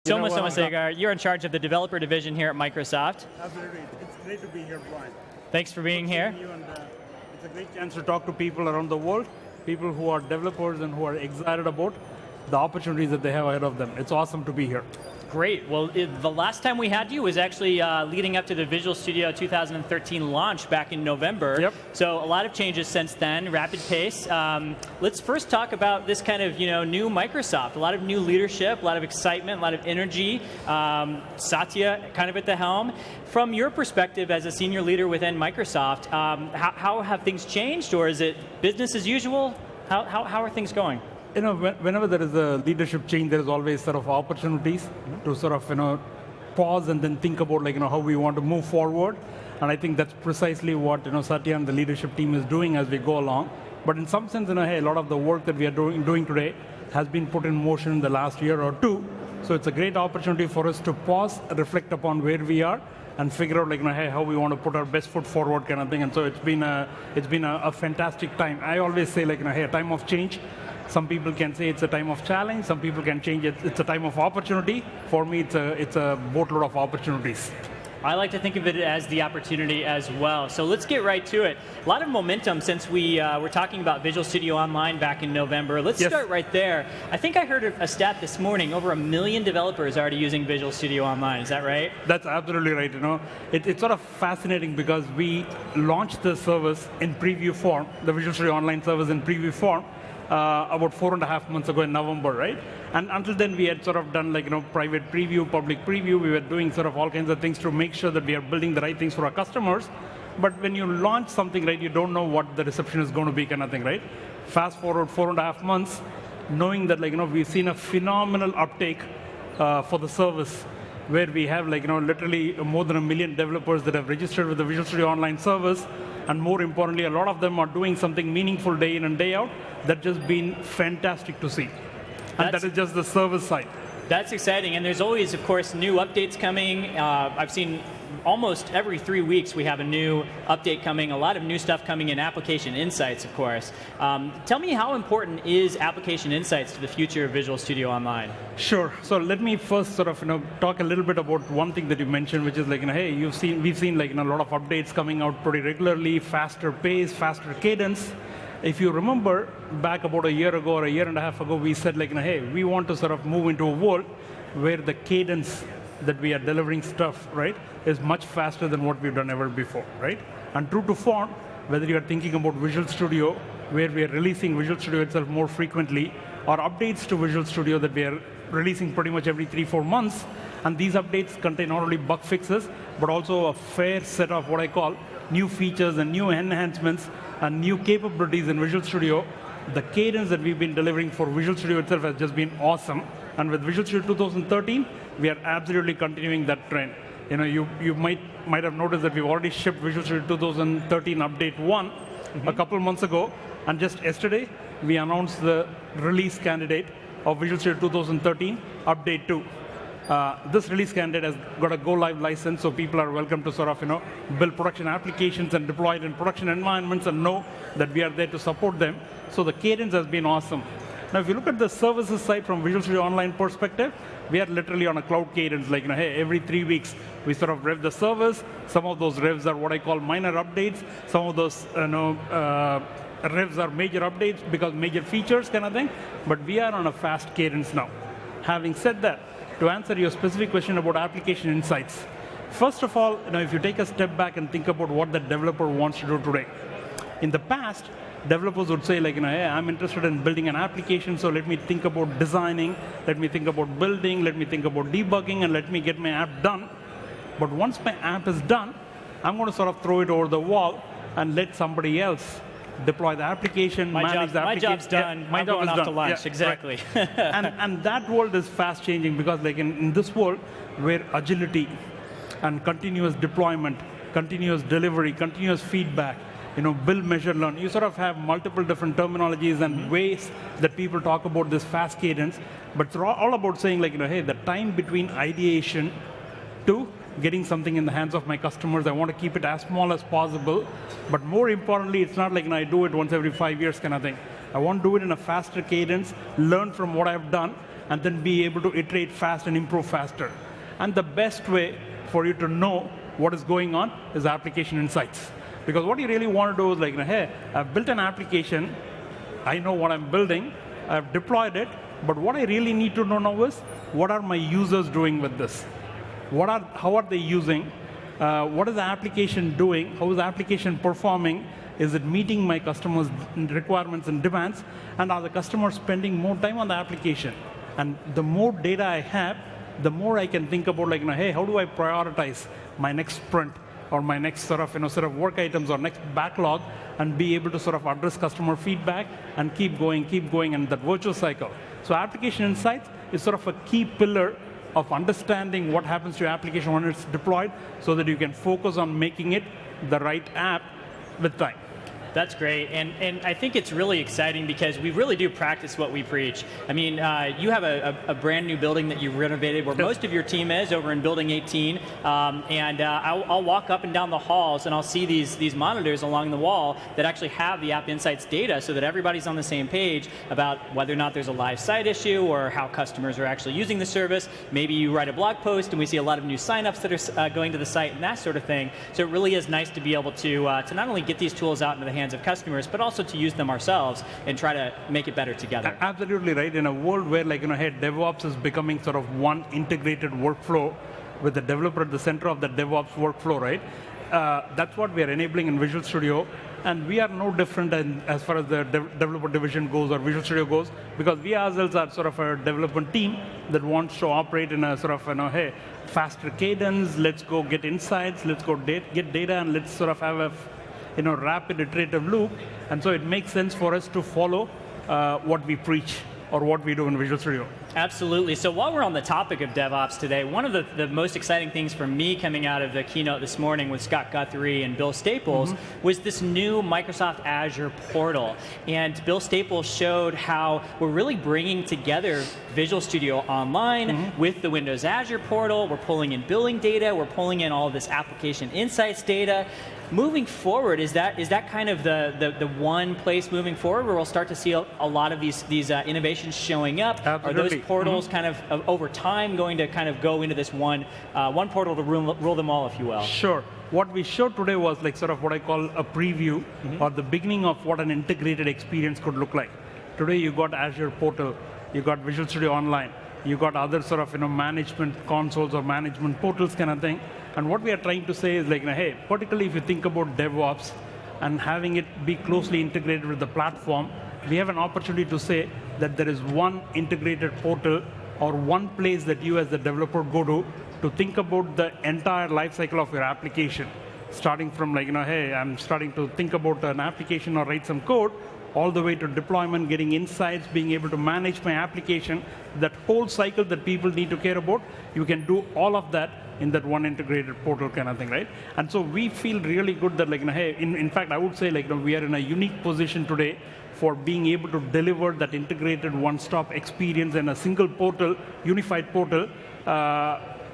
Soma Somasegar, you're in charge of the developer division here at Microsoft. Absolutely. It's great to be here, Brian. Thanks for being here. It's a great chance to talk to people around the world, people who are developers and who are excited about the opportunities that they have ahead of them. It's awesome to be here. Great. Well, the last time we had you was actually leading up to the Visual Studio 2013 launch back in November. Yep. So a lot of changes since then, rapid pace. Let's first talk about this kind of new Microsoft. A lot of new leadership, a lot of excitement, a lot of energy. Satya kind of at the helm. From your perspective as a senior leader within Microsoft, how have things changed, or is it business as usual? How are things going? Whenever there is a leadership change, there is always sort of opportunities to sort of, pause and then think about how we want to move forward. And I think that's precisely what Satya and the leadership team is doing as we go along. But in some sense, hey, a lot of the work that we are doing today has been put in motion in the last year or two. So it's a great opportunity for us to pause, reflect upon where we are, and figure out hey, how we want to put our best foot forward kind of thing. And so it's been a fantastic time. I always say hey, a time of change. Some people can say it's a time of challenge. Some people can change it. It's a time of opportunity. For me, it's a boatload of opportunities. I like to think of it as the opportunity as well. So let's get right to it. A lot of momentum since we were talking about Visual Studio Online back in November. Let's start right there. I think I heard a stat this morning, over 1 million developers already using Visual Studio Online. Is that right? That's absolutely right. It's sort of fascinating because we launched the service in preview form, the Visual Studio Online service in preview form, about 4.5 months ago in November, right? And until then, we had sort of done private preview, public preview. We were doing sort of all kinds of things to make sure that we are building the right things for our customers. But when you launch something, right, you don't know what the reception is going to be, kind of thing, right? Fast forward 4.5 months, knowing that we've seen a phenomenal uptake for the service, where we have literally more than 1 million developers that have registered with the Visual Studio Online service. And more importantly, a lot of them are doing something meaningful day in and day out. That's just been fantastic to see. And that is just the service side. That's exciting. And there's always, of course, new updates coming. I've seen almost every 3 weeks we have a new update coming, a lot of new stuff coming in Application Insights, of course. Tell me, how important is Application Insights to the future of Visual Studio Online? Sure. So let me first sort of talk a little bit about one thing that you mentioned, which is hey, we've seen a lot of updates coming out pretty regularly, faster pace, faster cadence. If you remember back about a year ago or a year and a half ago, we said hey, we want to sort of move into a world where the cadence that we are delivering stuff, right, is much faster than what we've done ever before, right? And true to form, whether you are thinking about Visual Studio, where we are releasing Visual Studio itself more frequently, or updates to Visual Studio that we are releasing pretty much every 3-4 months, and these updates contain not only bug fixes, but also a fair set of what I call new features and new enhancements and new capabilities in Visual Studio. The cadence that we've been delivering for Visual Studio itself has just been awesome. And with Visual Studio 2013, we are absolutely continuing that trend. You might have noticed that we've already shipped Visual Studio 2013 Update 1 a couple months ago. And just yesterday, we announced the release candidate of Visual Studio 2013 Update 2. This release candidate has got a go-live license, so people are welcome to sort of build production applications and deploy it in production environments and know that we are there to support them. So the cadence has been awesome. Now, if you look at the services side from Visual Studio Online perspective, we are literally on a cloud cadence. Hey, every 3 weeks, we sort of rev the service. Some of those revs are what I call minor updates. Some of those revs are major updates because major features kind of thing. But we are on a fast cadence now. Having said that, to answer your specific question about Application Insights, first of all, if you take a step back and think about what the developer wants to do today. In the past, developers would say hey, I'm interested in building an application, so let me think about designing, let me think about building, let me think about debugging, and let me get my app done. But once my app is done, I'm going to sort of throw it over the wall and let somebody else deploy the application, manage the application. My job's done. My job is off done. to lunch. Yeah, exactly. Right. and that world is fast changing because in this world where agility and continuous deployment, continuous delivery, continuous feedback, build, measure, learn. You sort of have multiple different terminologies and ways that people talk about this fast cadence, but it's all about saying hey, the time between ideation to getting something in the hands of my customers, I want to keep it as small as possible. But more importantly, it's not I do it once every 5 years kind of thing. I want to do it in a faster cadence, learn from what I've done, and then be able to iterate fast and improve faster. And the best way for you to know what is going on is application insights. Because what you really want to do is like, hey, I've built an application, I know what I'm building, I've deployed it, but what I really need to know now is, what are my users doing with this? How are they using? What is the application doing? How is the application performing? Is it meeting my customers' requirements and demands? And are the customers spending more time on the application? And the more data I have, the more I can think about like, hey, how do I prioritize my next sprint or my next sort of work items or next backlog, and be able to sort of address customer feedback and keep going, and that virtual cycle. So application insights is sort of a key pillar of understanding what happens to your application when it's deployed, so that you can focus on making it the right app with time. That's great, and I think it's really exciting because we really do practice what we preach. I mean, you have a brand new building that you've renovated where most of your team is over in Building 18, and I'll walk up and down the halls and I'll see these monitors along the wall that actually have the App Insights data, so that everybody's on the same page about whether or not there's a live site issue or how customers are actually using the service. Maybe you write a blog post and we see a lot of new signups that are going to the site and that sort of thing. So it really is nice to be able to not only get these tools out into the hands of customers, but also to use them ourselves and try to make it better together. Absolutely right. In a world where hey, DevOps is becoming sort of one integrated workflow with the developer at the center of the DevOps workflow, right? That's what we are enabling in Visual Studio. And we are no different as far as the developer division goes or Visual Studio goes, because we ourselves are sort of a development team that wants to operate in a sort of, hey, faster cadence, let's go get insights, let's go get data, and let's sort of have a rapid iterative loop. And so it makes sense for us to follow what we preach or what we do in Visual Studio. Absolutely. So while we're on the topic of DevOps today, one of the most exciting things for me coming out of the keynote this morning with Scott Guthrie and Bill Staples was this new Microsoft Azure portal. And Bill Staples showed how we're really bringing together Visual Studio Online with the Windows Azure portal. We're pulling in billing data. We're pulling in all of this application insights data. Moving forward, is that kind of the one place moving forward where we'll start to see a lot of these innovations showing up? Absolutely. Are those portals kind of over time going to kind of go into this one portal to rule them all, if you will? Sure. What we showed today was like sort of what I call a preview or the beginning of what an integrated experience could look like. Today you got Azure portal, you got Visual Studio Online, you got other sort of management consoles or management portals kind of thing. And what we are trying to say is like, hey, particularly if you think about DevOps and having it be closely integrated with the platform, we have an opportunity to say that there is one integrated portal or one place that you as the developer go to think about the entire life cycle of your application. Starting from like, hey, I'm starting to think about an application or write some code, all the way to deployment, getting insights, being able to manage my application. That whole cycle that people need to care about, you can do all of that in that one integrated portal kind of thing, right? And so we feel really good that like, hey, in fact, I would say like, we are in a unique position today for being able to deliver that integrated one-stop experience in a single portal, unified portal.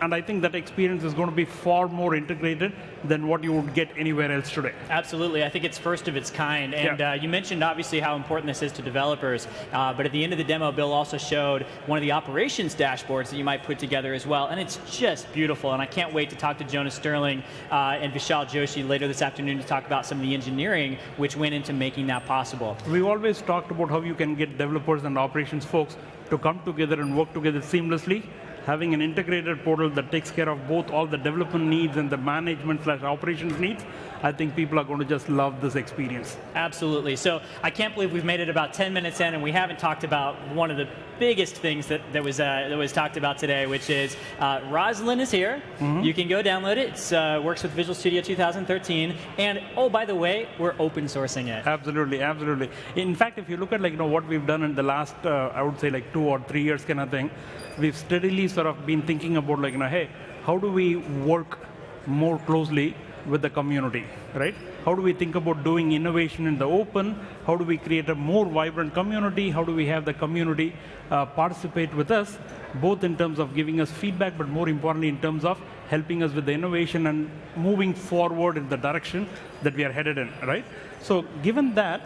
And I think that experience is going to be far more integrated than what you would get anywhere else today. Absolutely. I think it's first of its kind. And you mentioned obviously how important this is to developers. But at the end of the demo, Bill also showed one of the operations dashboards that you might put together as well. And it's just beautiful. And I can't wait to talk to Jonas Sterling and Vishal Joshi later this afternoon to talk about some of the engineering which went into making that possible. We've always talked about how you can get developers and operations folks to come together and work together seamlessly. Having an integrated portal that takes care of both all the development needs and the management/operations needs, I think people are going to just love this experience. Absolutely. So I can't believe we've made it about 10 minutes in and we haven't talked about one of the biggest things that was talked about today, which is Roslyn is here. You can go download it. It works with Visual Studio 2013. And oh, by the way, we're open sourcing it. Absolutely, absolutely. In fact, if you look at what we've done in the last, I would say 2 or 3 years kind of thing, we've steadily sort of been thinking about hey, how do we work more closely with the community, right? How do we think about doing innovation in the open? How do we create a more vibrant community? How do we have the community participate with us, both in terms of giving us feedback, but more importantly in terms of helping us with the innovation and moving forward in the direction that we are headed in, right? So given that,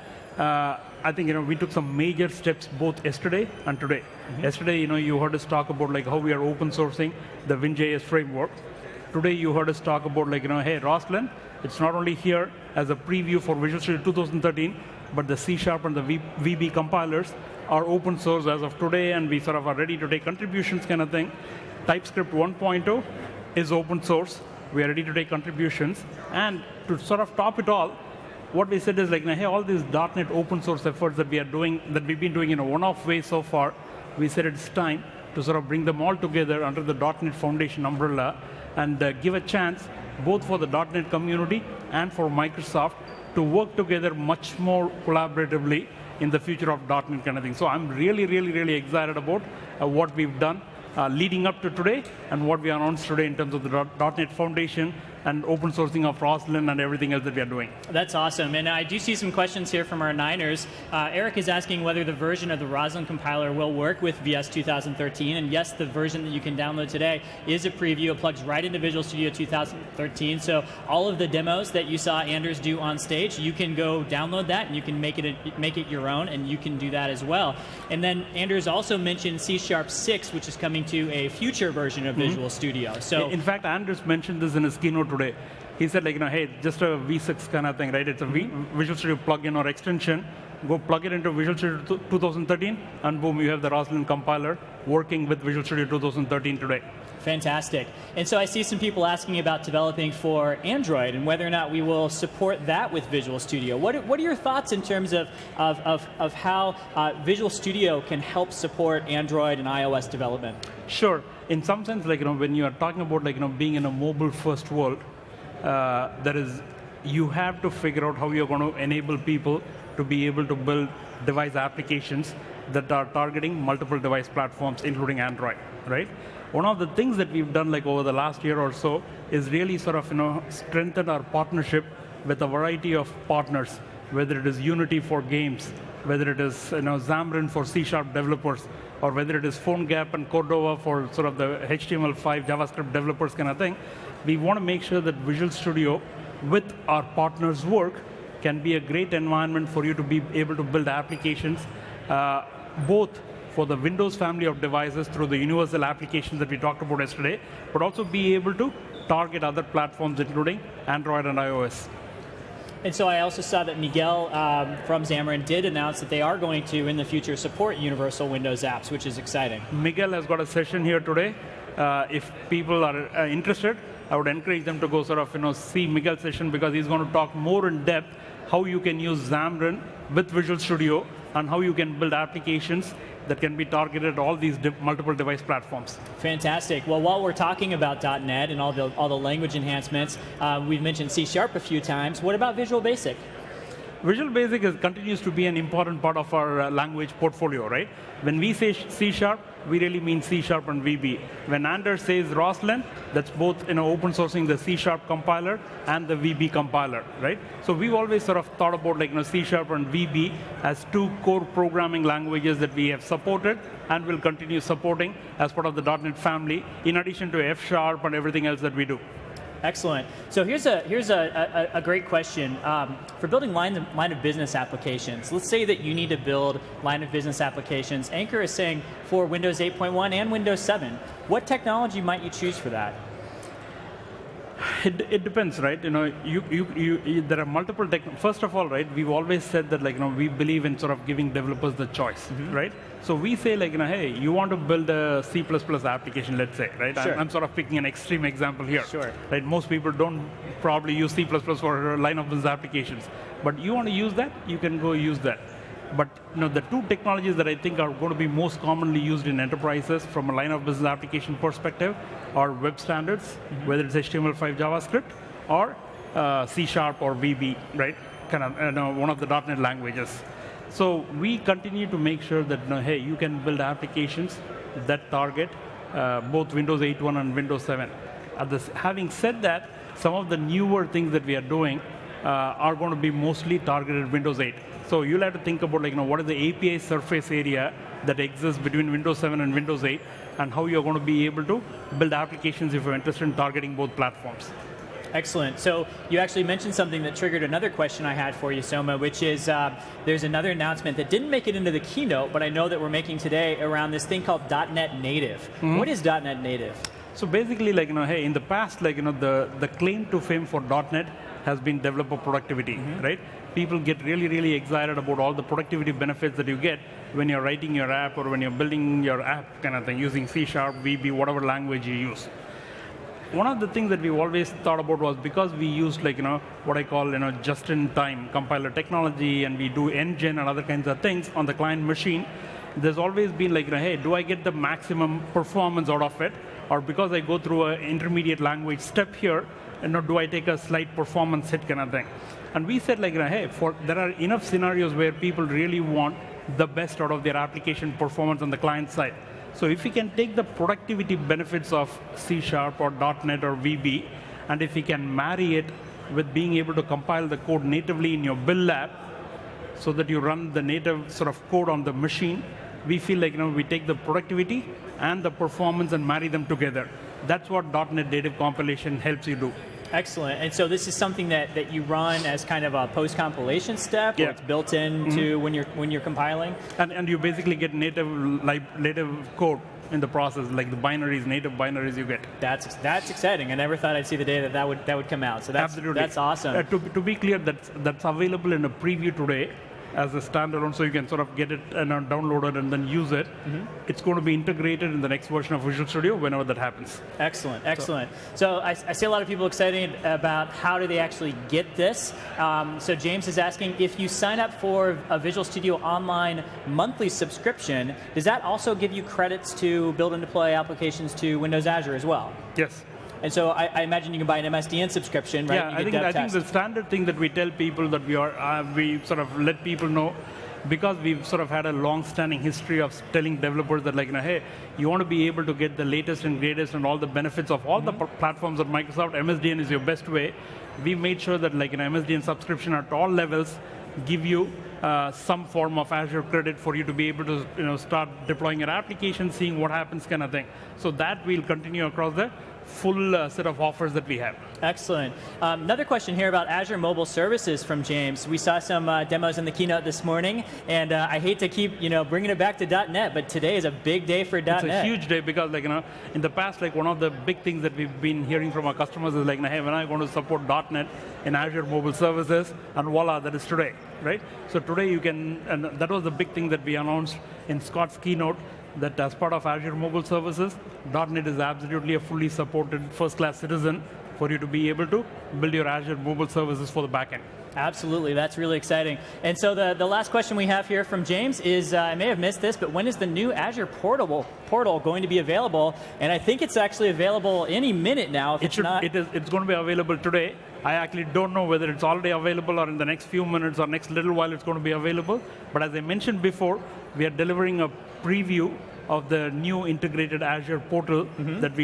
I think we took some major steps both yesterday and today. Yesterday, you heard us talk about like how we are open sourcing the Vim.js framework. Today, you heard us talk about like hey, Roslyn, it's not only here as a preview for Visual Studio 2013, but the C# and the VB compilers are open source as of today, and we sort of are ready to take contributions kind of thing. TypeScript 1.0 is open source. We are ready to take contributions. And to sort of top it all, what we said is like, hey, all these .NET open source efforts that we are doing, that we've been doing in a one-off way so far, we said it's time to sort of bring them all together under the .NET Foundation umbrella and give a chance both for the .NET community and for Microsoft to work together much more collaboratively in the future of .NET kind of thing. So I'm really, really, really excited about what we've done leading up to today and what we announced today in terms of the .NET Foundation and open sourcing of Roslyn and everything else that we are doing. That's awesome. And I do see some questions here from our Niners. Eric is asking whether the version of the Roslyn compiler will work with VS 2013. And yes, the version that you can download today is a preview. It plugs right into Visual Studio 2013. So all of the demos that you saw Anders do on stage, you can go download that and you can make it your own, and you can do that as well. And then Anders also mentioned C# 6, which is coming to a future version of Visual Studio. So in fact, Anders mentioned this in his keynote today. He said, like, hey, just a V6 kind of thing, right? It's a Visual Studio plugin or extension. Go plug it into Visual Studio 2013, and boom, you have the Roslyn compiler working with Visual Studio 2013 today. Fantastic. And so I see some people asking about developing for Android and whether or not we will support that with Visual Studio. What are your thoughts in terms of how Visual Studio can help support Android and iOS development? Sure. In some sense, like when you are talking about like being in a mobile-first world, you have to figure out how you're going to enable people to be able to build device applications that are targeting multiple device platforms, including Android, right? One of the things that we've done like over the last year or so is really sort of strengthen our partnership with a variety of partners, whether it is Unity for games, whether it is Xamarin for C# developers, or whether it is PhoneGap and Cordova for sort of the HTML5 JavaScript developers kind of thing. We want to make sure that Visual Studio, with our partners' work, can be a great environment for you to be able to build applications, both for the Windows family of devices through the universal applications that we talked about yesterday, but also be able to target other platforms, including Android and iOS. And so I also saw that Miguel from Xamarin did announce that they are going to, in the future, support universal Windows apps, which is exciting. Miguel has got a session here today. If people are interested, I would encourage them to go sort of see Miguel's session, because he's going to talk more in depth how you can use Xamarin with Visual Studio and how you can build applications that can be targeted at all these multiple device platforms. Fantastic. Well, while we're talking about .NET and all the language enhancements, we've mentioned C# a few times. What about Visual Basic? Visual Basic continues to be an important part of our language portfolio, right? When we say C#, we really mean C# and VB. When Anders says Roslyn, that's both open sourcing the C# compiler and the VB compiler, right? So we've always sort of thought about like C# and VB as two core programming languages that we have supported and will continue supporting as part of the .NET family, in addition to F# and everything else that we do. Excellent. So here's a great question. For building line of business applications, let's say that you need to build line of business applications. Anchor is saying for Windows 8.1 and Windows 7. What technology might you choose for that? It depends, right? There are multiple First of all, right, we've always said that we believe in sort of giving developers the choice, right? So we say hey, you want to build a C++ application, let's say, right? Sure. I'm sort of picking an extreme example here. Sure. Right? Most people don't probably use C++ for line of business applications, but you want to use that, you can go use that. But the two technologies that I think are going to be most commonly used in enterprises from a line of business application perspective are web standards, whether it's HTML5 JavaScript or C# or VB, right? Kind of one of the .NET languages. So we continue to make sure that hey, you can build applications that target both Windows 8.1 and Windows 7. Having said that, some of the newer things that we are doing are going to be mostly targeted Windows 8. So you'll have to think about what is the API surface area that exists between Windows 7 and Windows 8, and how you're going to be able to build applications if you're interested in targeting both platforms. Excellent. So you actually mentioned something that triggered another question I had for you, Soma, which is there's another announcement that didn't make it into the keynote, but I know that we're making today around this thing called .NET Native. What is .NET Native? So basically, like, hey, in the past, like, the claim to fame for .NET has been developer productivity, right? People get really, really excited about all the productivity benefits that you get when you're writing your app or when you're building your app kind of thing using C#, VB, whatever language you use. One of the things that we've always thought about was because we used like, what I call, just-in-time compiler technology, and we do engine and other kinds of things on the client machine, there's always been like, hey, do I get the maximum performance out of it? Or because I go through an intermediate language step here, do I take a slight performance hit kind of thing? And we said like, hey, there are enough scenarios where people really want the best out of their application performance on the client side. So if we can take the productivity benefits of C# or .NET or VB, and if we can marry it with being able to compile the code natively in your build lab, so that you run the native sort of code on the machine, we feel like we take the productivity and the performance and marry them together. That's what .NET Native compilation helps you do. Excellent. And so this is something that you run as kind of a post-compilation step, or it's built into when you're compiling? And you basically get native code in the process, like the binaries, native binaries you get. That's exciting. I never thought I'd see the day that would come out. So that's awesome. To be clear, that's available in a preview today as a standalone, so you can sort of get it and download it and then use it. It's going to be integrated in the next version of Visual Studio whenever that happens. Excellent, excellent. So I see a lot of people excited about how do they actually get this. So James is asking, if you sign up for a Visual Studio Online monthly subscription, does that also give you credits to build and deploy applications to Windows Azure as well? Yes. And so I imagine you can buy an MSDN subscription, right? Yeah, I think the standard thing that we tell people that we sort of let people know, because we've sort of had a long-standing history of telling developers that like, hey, you want to be able to get the latest and greatest and all the benefits of all the platforms of Microsoft, MSDN is your best way. We made sure that like an MSDN subscription at all levels give you some form of Azure credit for you to be able to start deploying your application, seeing what happens kind of thing. So that will continue across the full set of offers that we have. Excellent. Another question here about Azure Mobile Services from James. We saw some demos in the keynote this morning, and I hate to keep bringing it back to .NET, but today is a big day for .NET. It's a huge day because like in the past, like one of the big things that we've been hearing from our customers is like, hey, when I want to support .NET in Azure Mobile Services, and voila, that is today, right? So today you can, and that was the big thing that we announced in Scott's keynote, that as part of Azure Mobile Services, .NET is absolutely a fully supported first-class citizen for you to be able to build your Azure Mobile Services for the backend. Absolutely, that's really exciting. And so the last question we have here from James is, I may have missed this, but when is the new Azure portal going to be available? And I think it's actually available any minute now. If it's going to be available today. I actually don't know whether it's already available or in the next few minutes or next little while it's going to be available. But as I mentioned before, we are delivering a preview of the new integrated Azure portal that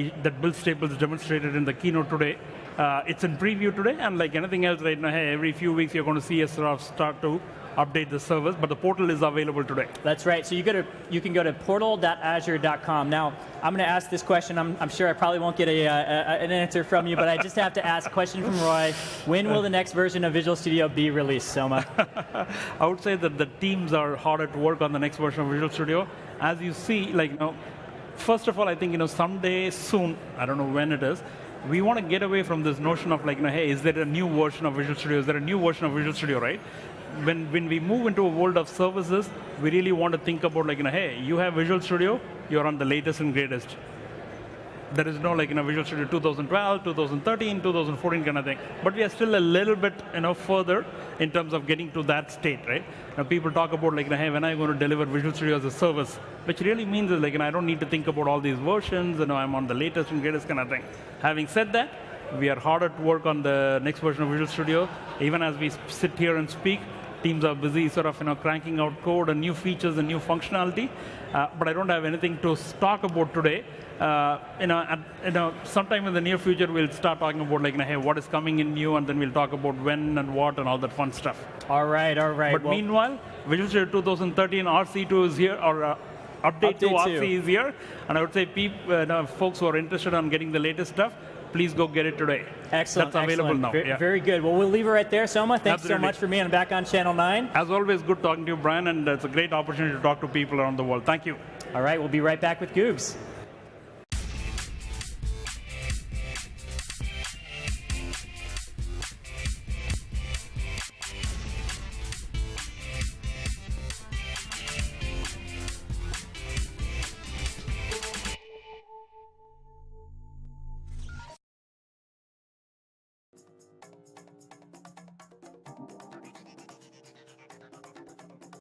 Bill Staples demonstrated in the keynote today. It's in preview today, and like anything else right now, hey, every few weeks you're going to see us sort of start to update the service, but the portal is available today. That's right. So you can go to portal.azure.com. Now, I'm going to ask this question. I'm sure I probably won't get an answer from you, but I just have to ask a question from Roy. When will the next version of Visual Studio be released, Soma? I would say that the teams are hard at work on the next version of Visual Studio. As you see, like, first of all, I think, someday soon, I don't know when it is, we want to get away from this notion of like, hey, is there a new version of Visual Studio? Is there a new version of Visual Studio, right? When we move into a world of services, we really want to think about like, hey, you have Visual Studio, you're on the latest and greatest. There is no like Visual Studio 2012, 2013, 2014 kind of thing. But we are still a little bit further in terms of getting to that state, right? Now people talk about like, hey, when I'm going to deliver Visual Studio as a service, which really means is like, I don't need to think about all these versions, I'm on the latest and greatest kind of thing. Having said that, we are hard at work on the next version of Visual Studio. Even as we sit here and speak, teams are busy sort of cranking out code and new features and new functionality. But I don't have anything to talk about today. Sometime in the near future, we'll start talking about like, hey, what is coming in new, and then we'll talk about when and what and all that fun stuff. All right. But meanwhile, Visual Studio 2013 RC2 is here, or update to RC is here. And I would say folks who are interested in getting the latest stuff, please go get it today. Excellent. That's available excellent. now. Yeah. Very good. Well, we'll leave it right there. Soma, thanks Absolutely. so much for being back on Channel 9. As always, good talking to you, Brian, and it's a great opportunity to talk to people around the world. Thank you. All right, we'll be right back with Googs.